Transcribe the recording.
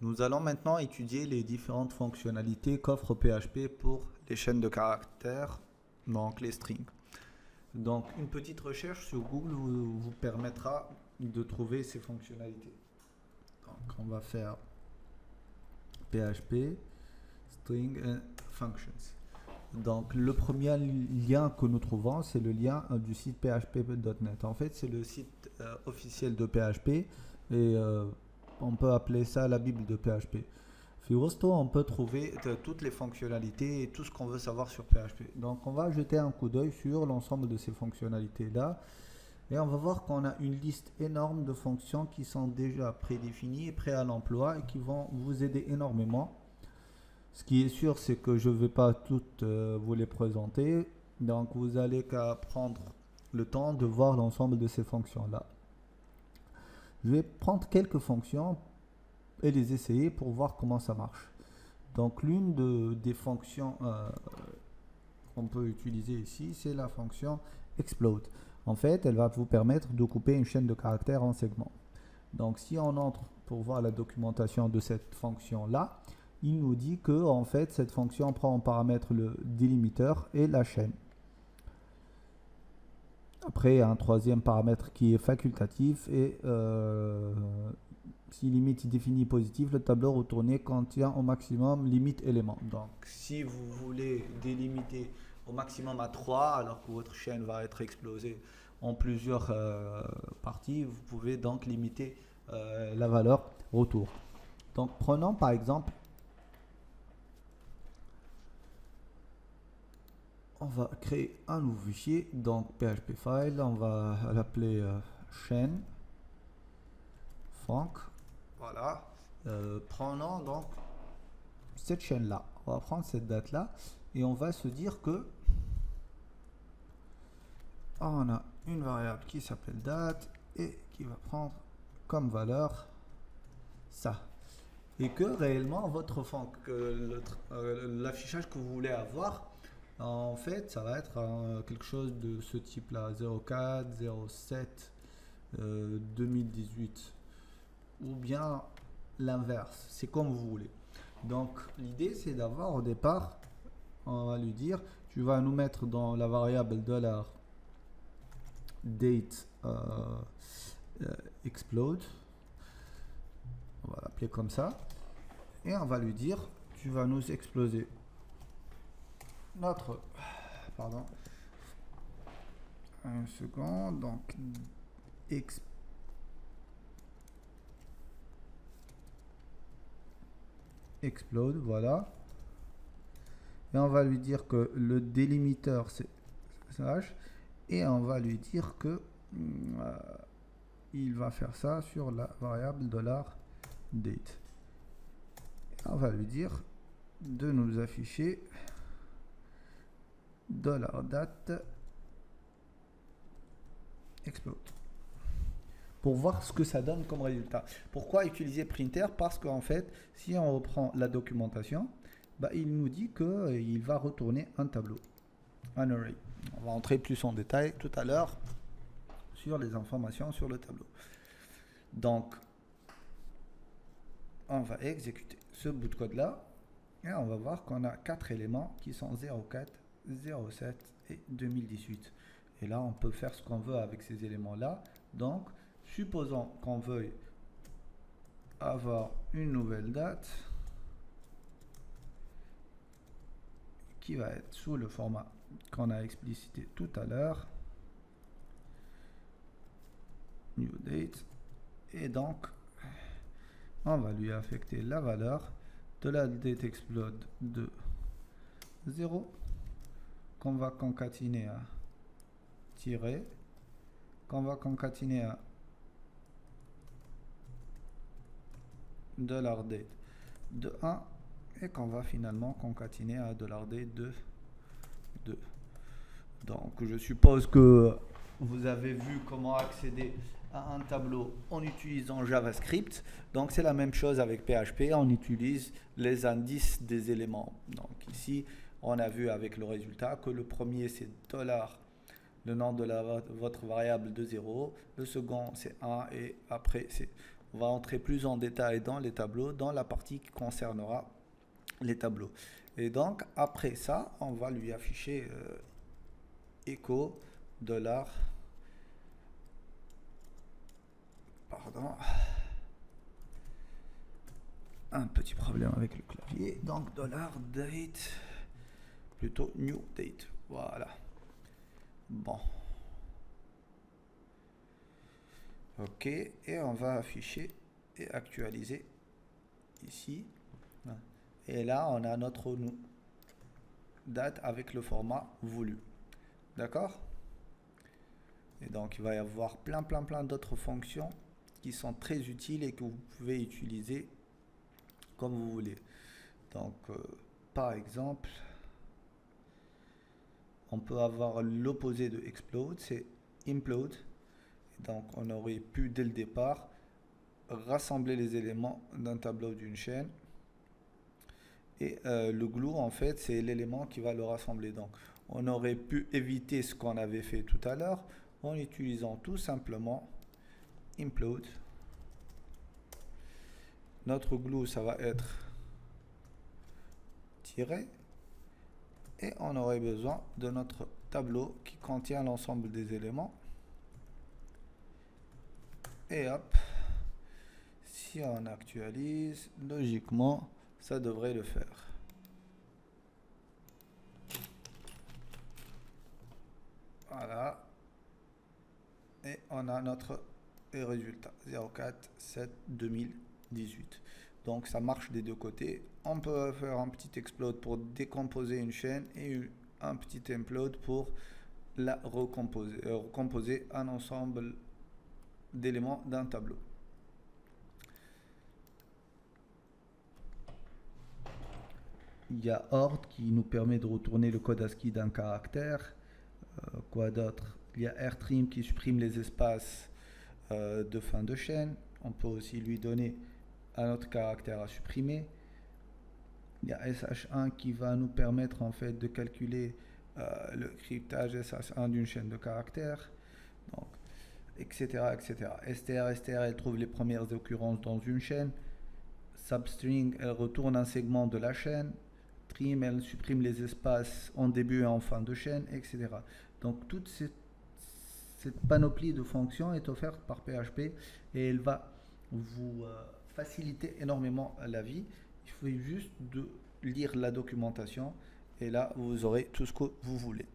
Nous allons maintenant étudier les différentes fonctionnalités qu'offre PHP pour les chaînes de caractères, donc les strings. Donc une petite recherche sur Google vous permettra de trouver ces fonctionnalités. Donc on va faire PHP string and functions. Donc le premier lien que nous trouvons, c'est le lien du site php.net. En fait, c'est le site officiel de PHP et on peut appeler ça la Bible de PHP. Firosto, on peut trouver toutes les fonctionnalités et tout ce qu'on veut savoir sur PHP. Donc on va jeter un coup d'œil sur l'ensemble de ces fonctionnalités-là et on va voir qu'on a une liste énorme de fonctions qui sont déjà prédéfinies et prêtes à l'emploi et qui vont vous aider énormément. Ce qui est sûr, c'est que je ne vais pas toutes vous les présenter. Donc, vous allez qu'à prendre le temps de voir l'ensemble de ces fonctions-là. Je vais prendre quelques fonctions et les essayer pour voir comment ça marche. Donc, l'une des fonctions qu'on peut utiliser ici, c'est la fonction explode. En fait, elle va vous permettre de couper une chaîne de caractères en segments. Donc, si on entre pour voir la documentation de cette fonction-là, il nous dit que en fait cette fonction prend en paramètre le délimiteur et la chaîne. Après, il y a un troisième paramètre qui est facultatif et si limite définie positive, le tableau retourné contient au maximum limite éléments. Donc, si vous voulez délimiter au maximum à 3 alors que votre chaîne va être explosée en plusieurs parties, vous pouvez donc limiter la valeur retour. Donc, prenons par exemple, on va créer un nouveau fichier, donc PHP file, on va l'appeler chaîne func. Voilà. Prenons donc cette chaîne là, on va prendre cette date là et on va se dire que on a une variable qui s'appelle date et qui va prendre comme valeur ça. Et que réellement votre func, l'affichage que vous voulez avoir, en fait, ça va être quelque chose de ce type-là, 04, 07, 2018, ou bien l'inverse, c'est comme vous voulez. Donc, l'idée, c'est d'avoir au départ, on va lui dire, tu vas nous mettre dans la variable $date explode, on va l'appeler comme ça, et on va lui dire, tu vas nous exploser notre, pardon, un second, donc explode, voilà, et on va lui dire que le délimiteur c'est slash et on va lui dire que il va faire ça sur la variable $date. On va lui dire de nous afficher $date explode pour voir ce que ça donne comme résultat. Pourquoi utiliser printer? Parce qu'en fait, si on reprend la documentation, il nous dit qu'il va retourner un tableau, un array. On va entrer plus en détail tout à l'heure sur les informations sur le tableau. Donc, on va exécuter ce bout de code là et on va voir qu'on a 4 éléments qui sont 04, 07 et 2018. Et là, on peut faire ce qu'on veut avec ces éléments-là. Donc, supposons qu'on veuille avoir une nouvelle date qui va être sous le format qu'on a explicité tout à l'heure. New date. Et donc, on va lui affecter la valeur de la date explode de 0 qu'on va concaténer à tirer, qu'on va concaténer à $date de 1 et qu'on va finalement concaténer à $date de 2. Donc je suppose que vous avez vu comment accéder à un tableau en utilisant JavaScript. Donc c'est la même chose avec PHP, on utilise les indices des éléments. Donc ici on a vu avec le résultat que le premier c'est $, le nom de votre variable de 0, le second c'est 1 et après c'est on va entrer plus en détail dans les tableaux, dans la partie qui concernera les tableaux. Et donc, après ça, on va lui afficher echo $. Pardon. Un petit problème avec le clavier. Donc, $date, plutôt new date. Voilà. Bon. OK. Et on va afficher et actualiser ici. Et là, on a notre date avec le format voulu. D'accord? Et donc, il va y avoir plein d'autres fonctions qui sont très utiles et que vous pouvez utiliser comme vous voulez. Donc, par exemple, on peut avoir l'opposé de explode, c'est implode. Donc, on aurait pu, dès le départ, rassembler les éléments d'un tableau d'une chaîne. Et le glue, en fait, c'est l'élément qui va le rassembler. Donc, on aurait pu éviter ce qu'on avait fait tout à l'heure en utilisant tout simplement implode. Notre glue, ça va être tiré. Et on aurait besoin de notre tableau qui contient l'ensemble des éléments. Et hop, si on actualise, logiquement, ça devrait le faire. Voilà. Et on a notre résultat 04/7/2018. Donc ça marche des deux côtés. On peut faire un petit explode pour décomposer une chaîne et un petit implode pour la recomposer un ensemble d'éléments d'un tableau. Il y a ORD qui nous permet de retourner le code ASCII d'un caractère. Quoi d'autre? Il y a AirTrim qui supprime les espaces de fin de chaîne. On peut aussi lui donner un autre caractère à supprimer. Il y a SH1 qui va nous permettre en fait de calculer le cryptage SH1 d'une chaîne de caractères, donc, etc., etc. STR, elle trouve les premières occurrences dans une chaîne. Substring, elle retourne un segment de la chaîne. Trim, elle supprime les espaces en début et en fin de chaîne, etc. Donc toute cette panoplie de fonctions est offerte par PHP et elle va vous faciliter énormément la vie. Il faut juste de lire la documentation et là vous aurez tout ce que vous voulez.